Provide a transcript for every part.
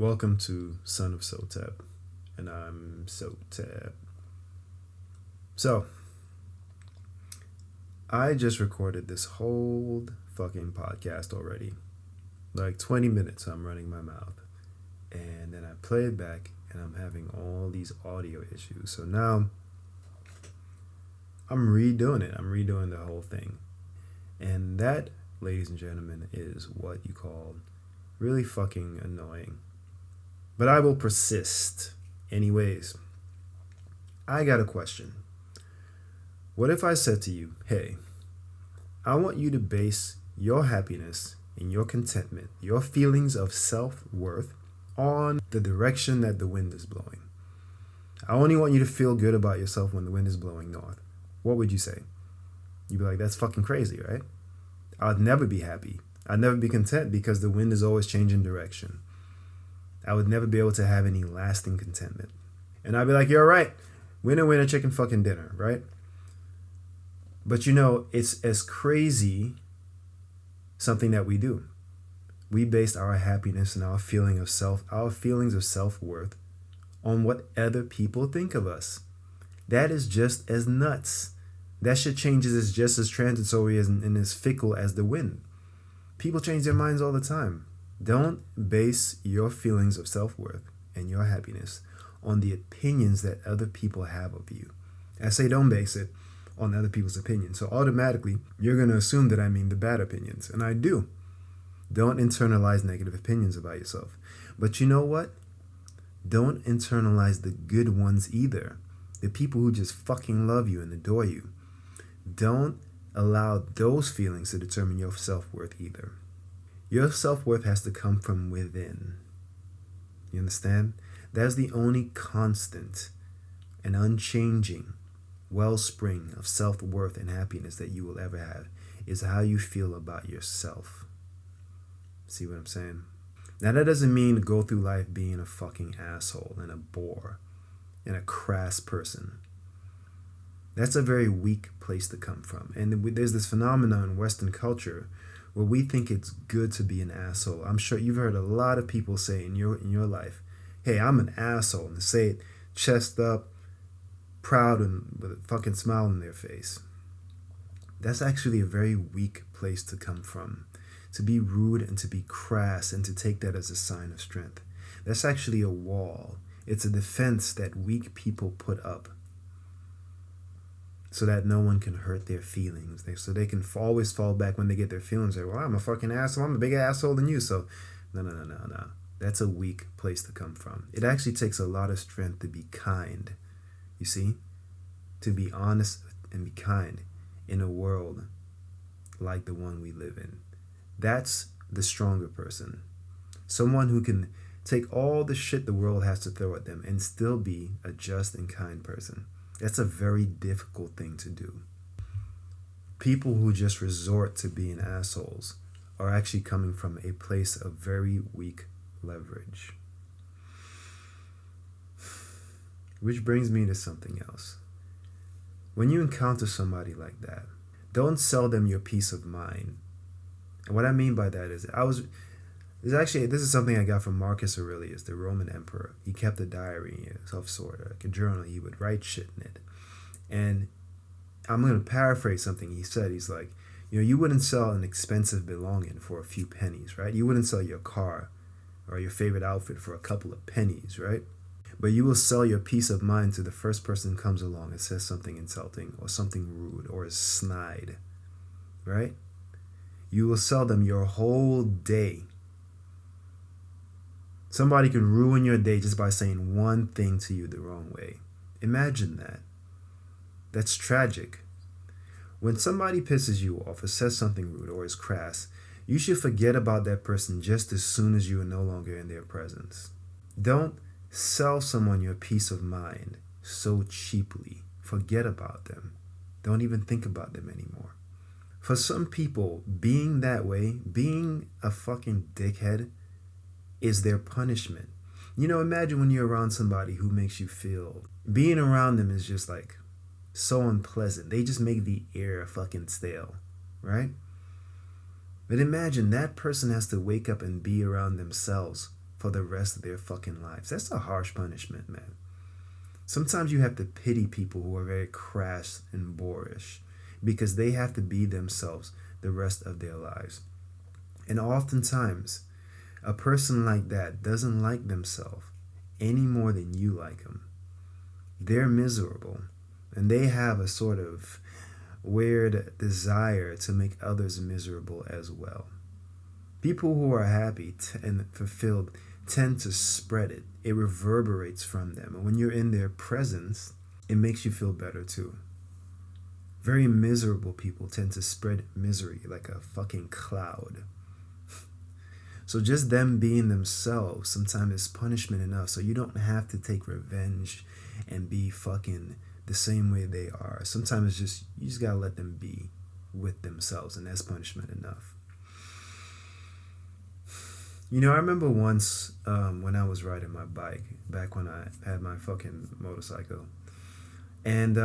Welcome to Son of Sotep, and I'm Sotep. So, I just recorded this whole fucking podcast already. Like 20 minutes, I'm running my mouth. And then I play it back, and I'm having all these audio issues. So now, I'm redoing it. I'm redoing the whole thing. And that, ladies and gentlemen, is what you call really fucking annoying. But I will persist. Anyways, I got a question. What if I said to you, hey, I want you to base your happiness and your contentment, your feelings of self worth, on the direction that the wind is blowing? I only want you to feel good about yourself when the wind is blowing north. What would you say? You'd be like, that's fucking crazy, right? I'd never be happy. I'd never be content because the wind is always changing direction. I would never be able to have any lasting contentment. And I'd be like, you're right. Winner, winner, chicken fucking dinner, right? But it's as crazy something that we do. We base our happiness and our feelings of self-worth on what other people think of us. That is just as nuts. That shit changes is just as transitory and as fickle as the wind. People change their minds all the time. Don't base your feelings of self-worth and your happiness on the opinions that other people have of you. I say don't base it on other people's opinions. So automatically, you're going to assume that I mean the bad opinions. And I do. Don't internalize negative opinions about yourself. But you know what? Don't internalize the good ones either. The people who just fucking love you and adore you. Don't allow those feelings to determine your self-worth either. Your self-worth has to come from within. You understand? That's the only constant and unchanging wellspring of self-worth and happiness that you will ever have is how you feel about yourself. See what I'm saying? Now, that doesn't mean to go through life being a fucking asshole and a bore and a crass person. That's a very weak place to come from. And there's this phenomenon in Western culture where we think it's good to be an asshole. I'm sure you've heard a lot of people say in your life, hey, I'm an asshole, and say it chest up, proud, and with a fucking smile on their face. That's actually a very weak place to come from. To be rude and to be crass and to take that as a sign of strength. That's actually a wall. It's a defense that weak people put up so that no one can hurt their feelings. So they can always fall back when they get their feelings. Like, well, I'm a fucking asshole. I'm a bigger asshole than you. So, no. That's a weak place to come from. It actually takes a lot of strength to be kind. You see? To be honest and be kind in a world like the one we live in. That's the stronger person. Someone who can take all the shit the world has to throw at them and still be a just and kind person. That's a very difficult thing to do. People who just resort to being assholes are actually coming from a place of very weak leverage. Which brings me to something else. When you encounter somebody like that, don't sell them your peace of mind. And what I mean by that is, this is something I got from Marcus Aurelius, the Roman emperor. He kept a diary of sort, like a journal. He would write shit in it. And I'm going to paraphrase something he said. He's like, you wouldn't sell an expensive belonging for a few pennies, right? You wouldn't sell your car or your favorite outfit for a couple of pennies, right? But you will sell your peace of mind to the first person who comes along and says something insulting or something rude or is snide, right? You will sell them your whole day. Somebody can ruin your day just by saying one thing to you the wrong way. Imagine that. That's tragic. When somebody pisses you off or says something rude or is crass, you should forget about that person just as soon as you are no longer in their presence. Don't sell someone your peace of mind so cheaply. Forget about them. Don't even think about them anymore. For some people, being that way, being a fucking dickhead, is their punishment. Imagine when you're around somebody who makes you feel, being around them is just like so unpleasant. They just make the air fucking stale, right? But imagine that person has to wake up and be around themselves for the rest of their fucking lives. That's a harsh punishment, man. Sometimes you have to pity people who are very crass and boorish because they have to be themselves the rest of their lives. And oftentimes, a person like that doesn't like themselves any more than you like them. They're miserable and they have a sort of weird desire to make others miserable as well. People who are happy and fulfilled tend to spread it. It reverberates from them. And when you're in their presence, it makes you feel better too. Very miserable people tend to spread misery like a fucking cloud. So just them being themselves sometimes is punishment enough. So you don't have to take revenge and be fucking the same way they are. Sometimes it's just, you just gotta let them be with themselves, and that's punishment enough. You know, I remember once when I was riding my bike, back when I had my fucking motorcycle, and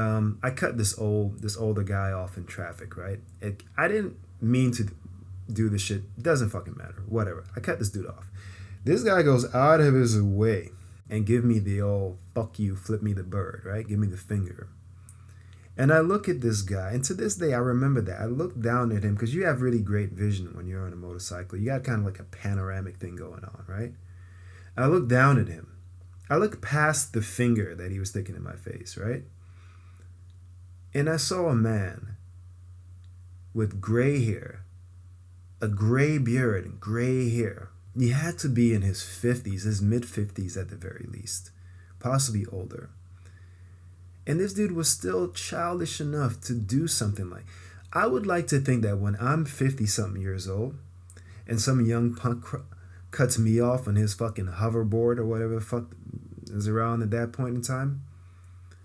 I cut this older guy off in traffic, right? I didn't mean to do this shit. Doesn't fucking matter. Whatever. I cut this dude off. This guy goes out of his way and give me the old fuck you, flip me the bird, right? Give me the finger. And I look at this guy, and to this day I remember that. I look down at him because you have really great vision when you're on a motorcycle. You got kind of like a panoramic thing going on, right? I look down at him. I look past the finger that he was sticking in my face, right? And I saw a man with gray hair, a gray beard and gray hair. He had to be in his 50s, his mid-50s at the very least, possibly older. And this dude was still childish enough to do something like, I would like to think that when I'm 50-something years old and some young punk cuts me off on his fucking hoverboard or whatever the fuck is around at that point in time,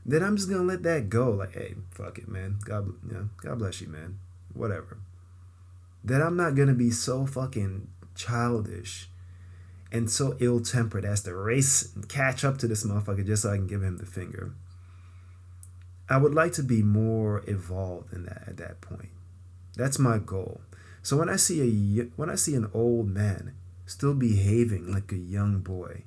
then I'm just going to let that go. Like, hey, fuck it, man. God bless you, man. Whatever. That I'm not going to be so fucking childish and so ill-tempered as to race and catch up to this motherfucker just so I can give him the finger. I would like to be more evolved in that at that point. That's my goal. So when I see an old man still behaving like a young boy,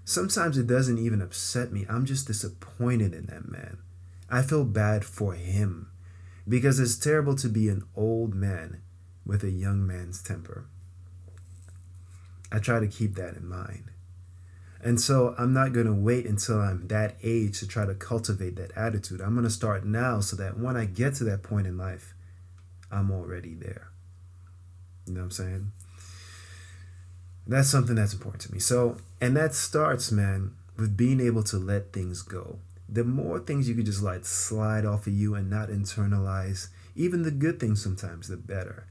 sometimes it doesn't even upset me. I'm just disappointed in that man. I feel bad for him because it's terrible to be an old man with a young man's temper. I try to keep that in mind. And so I'm not going to wait until I'm that age to try to cultivate that attitude. I'm going to start now so that when I get to that point in life, I'm already there. You know what I'm saying? That's something that's important to me. So, and that starts, man, with being able to let things go. The more things you could just let slide off of you and not internalize, even the good things sometimes, the better.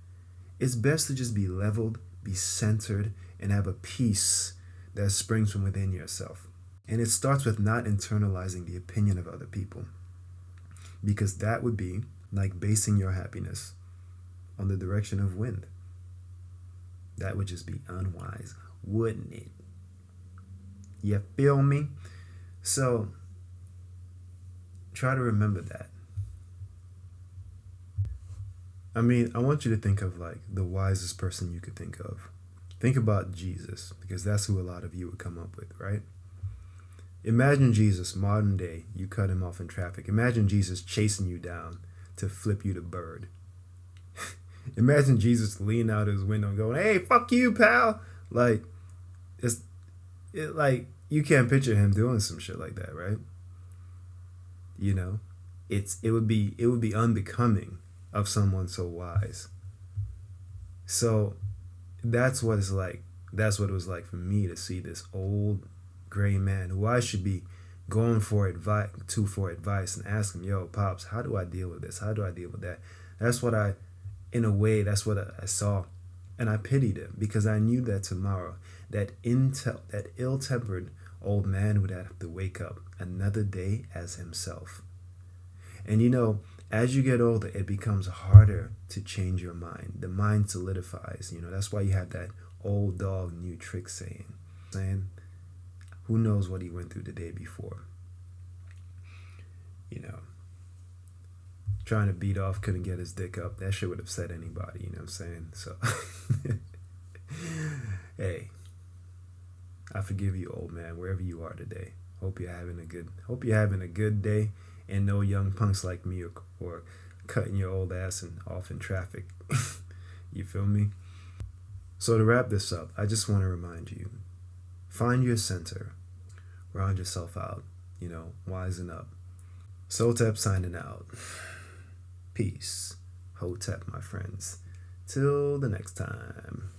It's best to just be leveled, be centered, and have a peace that springs from within yourself. And it starts with not internalizing the opinion of other people, because that would be like basing your happiness on the direction of wind. That would just be unwise, wouldn't it? You feel me? So try to remember that. I mean, I want you to think of like the wisest person you could think of. Think about Jesus, because that's who a lot of you would come up with, right? Imagine Jesus, modern day, you cut him off in traffic. Imagine Jesus chasing you down to flip you the bird. Imagine Jesus leaning out his window and going, hey, fuck you, pal. Like, like you can't picture him doing some shit like that, right? You know, it would be unbecoming of someone so wise. So that's what it's like. That's what it was like for me to see this old gray man who I should be going for advice and ask him, yo, Pops, how do I deal with this? How do I deal with that? That's what I saw. And I pitied him because I knew that tomorrow that ill-tempered old man would have to wake up another day as himself. And you know, as you get older, it becomes harder to change your mind. The mind solidifies. You know, that's why you have that old dog, new trick saying, who knows what he went through the day before? You know, trying to beat off, couldn't get his dick up. That shit would upset anybody, you know what I'm saying? So, hey, I forgive you, old man, wherever you are today. Hope you're having a good day, and no young punks like me or cutting your old ass off in traffic. You feel me? So to wrap this up, I just want to remind you, find your center, round yourself out, wisen up. Sotep signing out. Peace. Hotep, my friends. Till the next time.